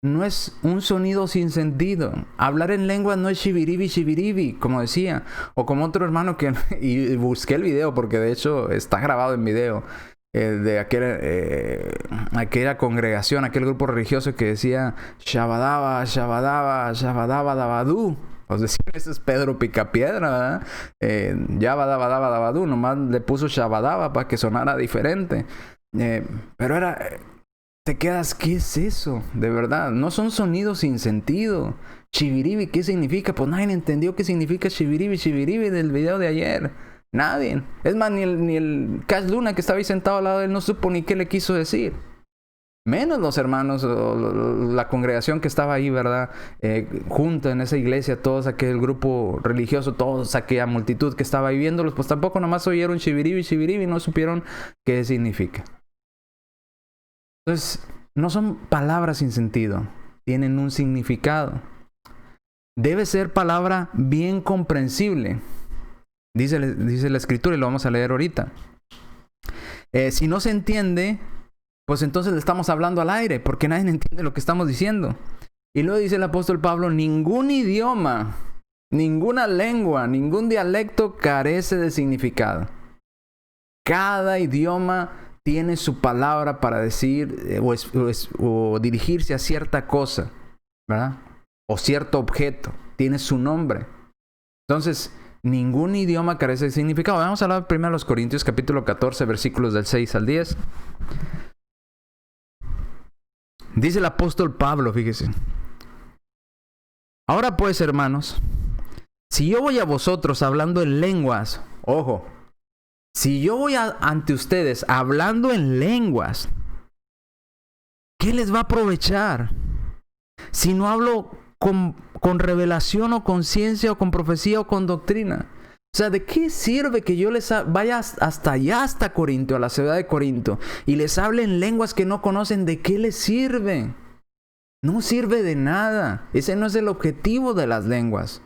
no es un sonido sin sentido. Hablar en lenguas no es shibiribi, shibiribi, como decía. O como otro hermano que... y busqué el video porque de hecho está grabado en video. De aquella congregación, aquel grupo religioso que decía Shabadaba, Shabadaba, Shabadaba, Dabadú. Os decía, ese es Pedro Picapiedra, ¿verdad? Yabadaba, Dabadú, nomás le puso Shabadaba para que sonara diferente. Pero te quedas, ¿qué es eso? De verdad, no son sonidos sin sentido. Shibiribi, ¿qué significa? Pues nadie entendió qué significa shibiribi, shibiribi del video de ayer. Nadie. Es más, ni el Cash Luna que estaba ahí sentado al lado de él no supo ni qué le quiso decir. Menos los hermanos o la congregación que estaba ahí, ¿verdad? Junto en esa iglesia, todos aquel grupo religioso, todos aquella multitud que estaba ahí viéndolos, pues tampoco nomás oyeron shibiribi y no supieron qué significa. Entonces, no son palabras sin sentido, tienen un significado. Debe ser palabra bien comprensible. Dice la escritura y lo vamos a leer ahorita. Si no se entiende, pues entonces le estamos hablando al aire, porque nadie entiende lo que estamos diciendo. Y luego dice el apóstol Pablo, ningún idioma, ninguna lengua, ningún dialecto carece de significado. Cada idioma tiene su palabra para decir o dirigirse a cierta cosa, ¿verdad? O cierto objeto, tiene su nombre. Entonces, ningún idioma carece de significado. Vamos a hablar primero de los Corintios, capítulo 14, versículos del 6 al 10. Dice el apóstol Pablo, fíjese. Ahora pues, hermanos, si yo voy a vosotros hablando en lenguas, ojo, si yo voy ante ustedes hablando en lenguas, ¿qué les va a aprovechar? Si no hablo con revelación o con ciencia o con profecía o con doctrina. O sea, ¿de qué sirve que yo les vaya hasta allá, hasta Corinto, a la ciudad de Corinto, y les hable en lenguas que no conocen? ¿De qué les sirve? No sirve de nada. Ese no es el objetivo de las lenguas.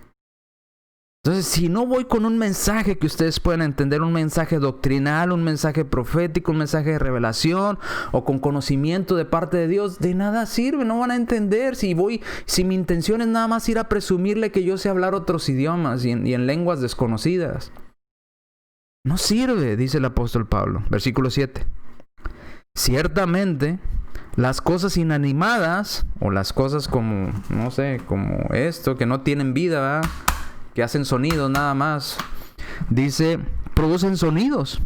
Entonces, si no voy con un mensaje que ustedes puedan entender, un mensaje doctrinal, un mensaje profético, un mensaje de revelación, o con conocimiento de parte de Dios, de nada sirve, no van a entender. Si mi intención es nada más ir a presumirle que yo sé hablar otros idiomas y en lenguas desconocidas. No sirve, dice el apóstol Pablo. Versículo 7. Ciertamente, las cosas inanimadas, o las cosas como, no sé, como esto, que no tienen vida, ¿verdad?, que hacen sonidos nada más, dice, producen sonidos.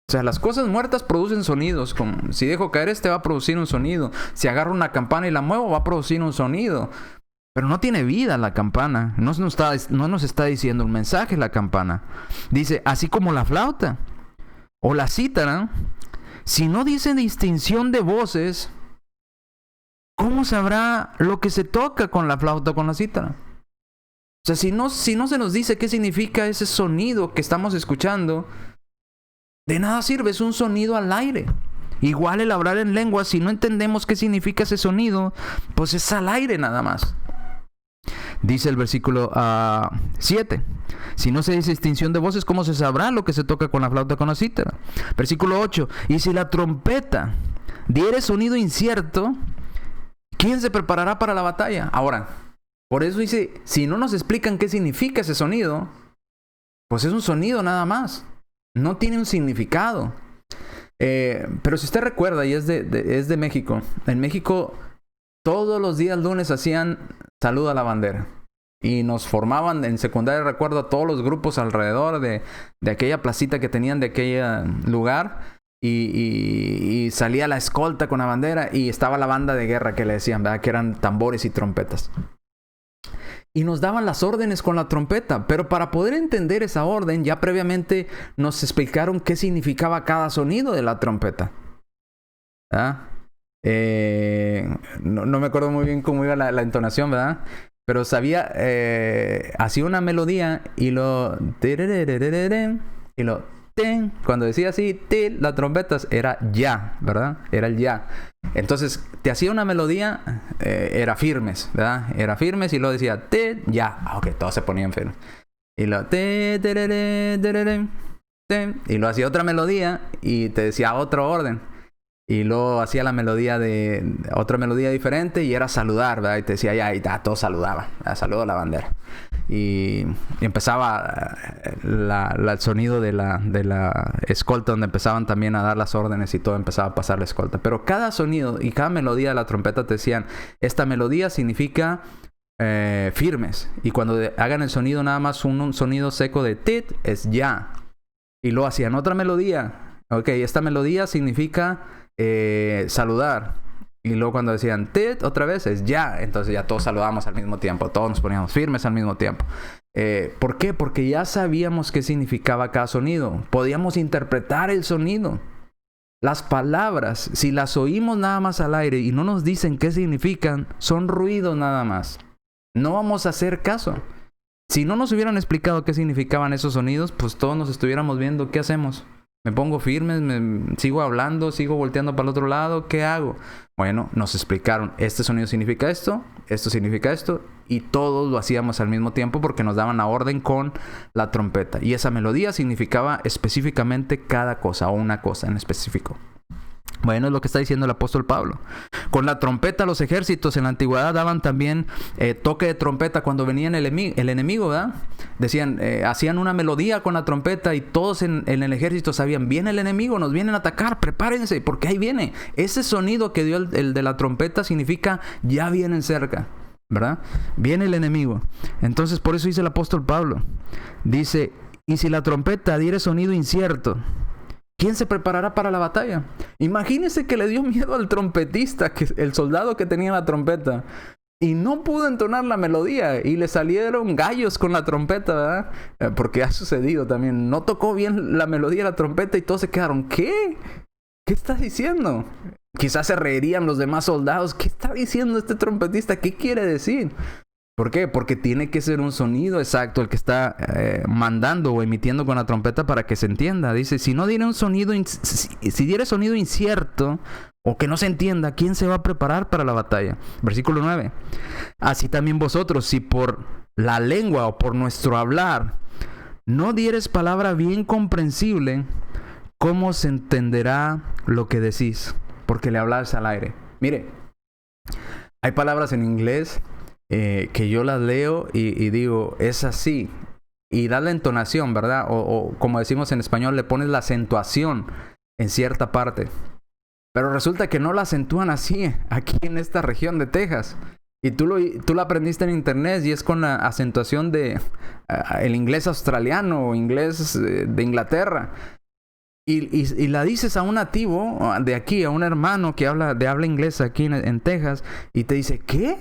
O sea, las cosas muertas producen sonidos. Como si dejo caer va a producir un sonido. Si agarro una campana y la muevo, va a producir un sonido. Pero no tiene vida la campana. No nos está diciendo un mensaje la campana. Dice, así como la flauta o la cítara, si no dicen distinción de voces, ¿cómo sabrá lo que se toca con la flauta o con la cítara? O sea, si no se nos dice qué significa ese sonido que estamos escuchando, de nada sirve, es un sonido al aire. Igual el hablar en lengua, si no entendemos qué significa ese sonido, pues es al aire nada más. Dice el versículo 7. Si no se dice distinción de voces, ¿cómo se sabrá lo que se toca con la flauta con la cítara? Versículo 8. Y si la trompeta diere sonido incierto, ¿quién se preparará para la batalla? Ahora, por eso dice, si no nos explican qué significa ese sonido, pues es un sonido nada más. No tiene un significado. Pero si usted recuerda, y es de México. En México, todos los días lunes hacían saludo a la bandera. Y nos formaban en secundaria, recuerdo, a todos los grupos alrededor de aquella placita que tenían de aquel lugar. Y salía la escolta con la bandera y estaba la banda de guerra que le decían, ¿verdad?, que eran tambores y trompetas. Y nos daban las órdenes con la trompeta. Pero para poder entender esa orden, ya previamente nos explicaron qué significaba cada sonido de la trompeta. ¿Ah? No me acuerdo muy bien cómo iba la entonación, ¿verdad? Pero sabía, hacía una melodía y cuando decía así, la trompeta era ya, ¿verdad? Era el ya. Entonces, te hacía una melodía, era firmes, ¿verdad? Era firmes y luego decía, ya. Ok, todos se ponían firmes. Y luego, y luego hacía otra melodía y te decía otro orden. Y luego hacía la melodía otra melodía diferente y era saludar, ¿verdad? Y te decía, ya, todos saludaban. Saludo a la bandera. Y empezaba el sonido de la escolta, donde empezaban también a dar las órdenes y todo empezaba a pasar la escolta. Pero cada sonido y cada melodía de la trompeta te decían, esta melodía significa firmes. Y cuando hagan el sonido nada más un sonido seco de tit, es ya. Y luego hacían otra melodía. Ok, esta melodía significa saludar. Y luego cuando decían tit otra vez es ya. Entonces ya todos saludamos al mismo tiempo. Todos nos poníamos firmes al mismo tiempo. ¿Por qué? Porque ya sabíamos qué significaba cada sonido. Podíamos interpretar el sonido. Las palabras, si las oímos nada más al aire y no nos dicen qué significan, son ruidos nada más. No vamos a hacer caso. Si no nos hubieran explicado qué significaban esos sonidos, pues todos nos estuviéramos viendo, ¿qué hacemos? ¿Me pongo firme? ¿Me sigo hablando? ¿Sigo volteando para el otro lado? ¿Qué hago? Bueno, nos explicaron, este sonido significa esto significa esto, y todos lo hacíamos al mismo tiempo porque nos daban la orden con la trompeta. Y esa melodía significaba específicamente cada cosa, o una cosa en específico. Bueno, es lo que está diciendo el apóstol Pablo. Con la trompeta los ejércitos en la antigüedad daban también toque de trompeta cuando venía el enemigo, ¿verdad? Decían, hacían una melodía con la trompeta y todos en el ejército sabían, viene el enemigo, nos vienen a atacar, prepárense, porque ahí viene. Ese sonido que dio el de la trompeta significa, ya vienen cerca, ¿verdad? Viene el enemigo. Entonces, por eso dice el apóstol Pablo, dice, y si la trompeta diere sonido incierto, ¿quién se preparará para la batalla? Imagínese que le dio miedo al trompetista, el soldado que tenía la trompeta, y no pudo entonar la melodía, y le salieron gallos con la trompeta, ¿verdad? Porque ha sucedido también. No tocó bien la melodía de la trompeta y todos se quedaron, ¿qué? ¿Qué estás diciendo? Quizás se reirían los demás soldados. ¿Qué está diciendo este trompetista? ¿Qué quiere decir? ¿Por qué? Porque tiene que ser un sonido exacto el que está mandando o emitiendo con la trompeta para que se entienda. Dice, si no diere un sonido, si diere sonido incierto o que no se entienda, ¿quién se va a preparar para la batalla? Versículo 9. Así también vosotros, si por la lengua o por nuestro hablar no dieres palabra bien comprensible, ¿cómo se entenderá lo que decís? Porque le hablas al aire. Mire, hay palabras en inglés que yo las leo y digo, es así. Y da la entonación, ¿verdad? O como decimos en español, le pones la acentuación en cierta parte. Pero resulta que no la acentúan así aquí en esta región de Texas. Y tú la aprendiste en internet y es con la acentuación de el inglés australiano o inglés de Inglaterra. Y la dices a un nativo de aquí, a un hermano que habla inglés aquí en Texas, y te dice, ¿qué?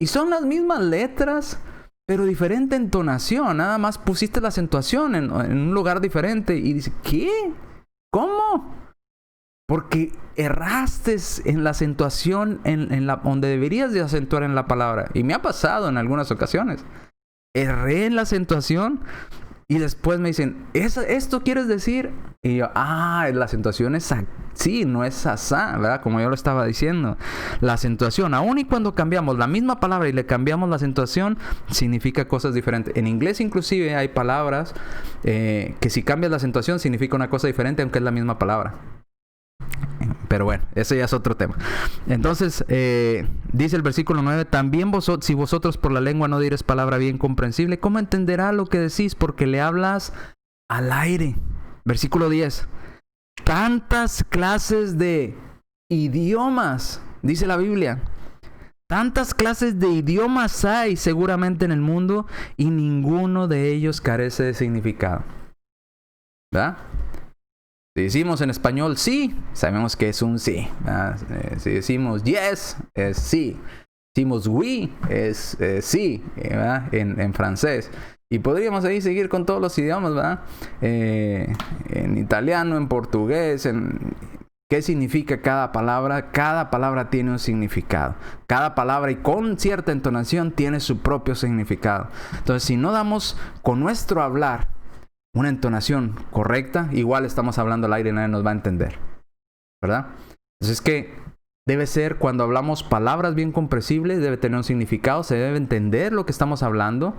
Y son las mismas letras, pero diferente entonación. Nada más pusiste la acentuación en un lugar diferente. Y dice, ¿qué? ¿Cómo? Porque erraste en la acentuación donde deberías de acentuar en la palabra. Y me ha pasado en algunas ocasiones. Erré en la acentuación y después me dicen, ¿esto quieres decir? Y yo, la acentuación es así, no es asá, ¿verdad? Como yo lo estaba diciendo. La acentuación, aun y cuando cambiamos la misma palabra y le cambiamos la acentuación, significa cosas diferentes. En inglés inclusive hay palabras que si cambias la acentuación significa una cosa diferente, aunque es la misma palabra. Pero bueno, ese ya es otro tema. Entonces, dice el versículo 9, también si vosotros por la lengua no dieres palabra bien comprensible, ¿cómo entenderá lo que decís? Porque le hablas al aire. Versículo 10, tantas clases de idiomas, dice la Biblia. Tantas clases de idiomas hay seguramente en el mundo y ninguno de ellos carece de significado. ¿Verdad? Si decimos en español sí, sabemos que es un sí. Si decimos yes, es sí. Si decimos oui, es sí, ¿verdad? En francés. Y podríamos ahí seguir con todos los idiomas, ¿verdad? En italiano, en portugués, ¿qué significa cada palabra? Cada palabra tiene un significado. Cada palabra y con cierta entonación tiene su propio significado. Entonces, si no damos con nuestro hablar una entonación correcta, igual estamos hablando al aire y nadie nos va a entender, ¿verdad? Entonces es que debe ser, cuando hablamos palabras bien comprensibles, debe tener un significado, se debe entender lo que estamos hablando,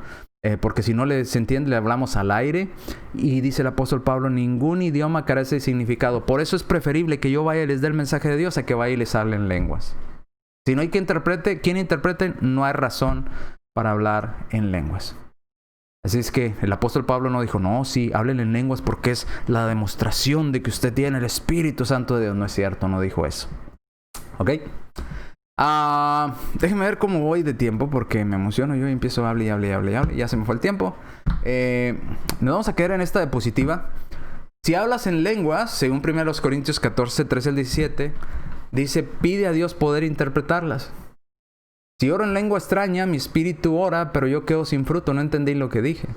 porque si no se entiende, le hablamos al aire. Y dice el apóstol Pablo, ningún idioma carece de significado. Por eso es preferible que yo vaya y les dé el mensaje de Dios a que vaya y les hable en lenguas. Si no hay quien interprete, no hay razón para hablar en lenguas. Así es que el apóstol Pablo no dijo, no, sí, hablen en lenguas porque es la demostración de que usted tiene el Espíritu Santo de Dios. No es cierto, no dijo eso. ¿Ok? Déjenme ver cómo voy de tiempo porque me emociono yo y empiezo a hablar y ya se me fue el tiempo. Nos vamos a quedar en esta diapositiva. Si hablas en lenguas, según 1 Corintios 14, 13 al 17, dice, pide a Dios poder interpretarlas. Si oro en lengua extraña, mi espíritu ora, pero yo quedo sin fruto, no entendí lo que dije.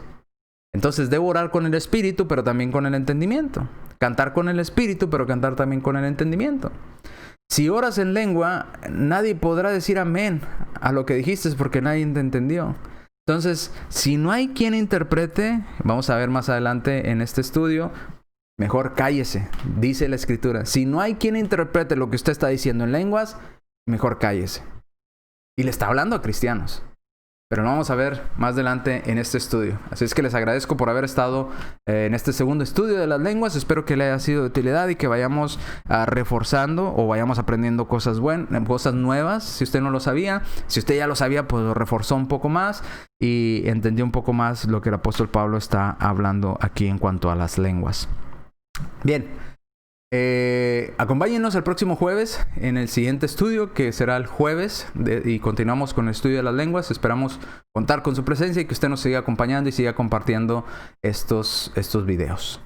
Entonces debo orar con el espíritu, pero también con el entendimiento. Cantar con el espíritu, pero cantar también con el entendimiento. Si oras en lengua, nadie podrá decir amén a lo que dijiste porque nadie te entendió. Entonces, si no hay quien interprete, vamos a ver más adelante en este estudio, mejor cállese, dice la Escritura. Si no hay quien interprete lo que usted está diciendo en lenguas, mejor cállese. Y le está hablando a cristianos. Pero lo vamos a ver más adelante en este estudio. Así es que les agradezco por haber estado en este segundo estudio de las lenguas. Espero que le haya sido de utilidad y que vayamos reforzando o vayamos aprendiendo cosas nuevas. Si usted no lo sabía, si usted ya lo sabía, pues lo reforzó un poco más y entendió un poco más lo que el apóstol Pablo está hablando aquí en cuanto a las lenguas. Bien. Acompáñenos el próximo jueves en el siguiente estudio, que será el jueves, y continuamos con el estudio de las lenguas. Esperamos contar con su presencia y que usted nos siga acompañando y siga compartiendo estos videos.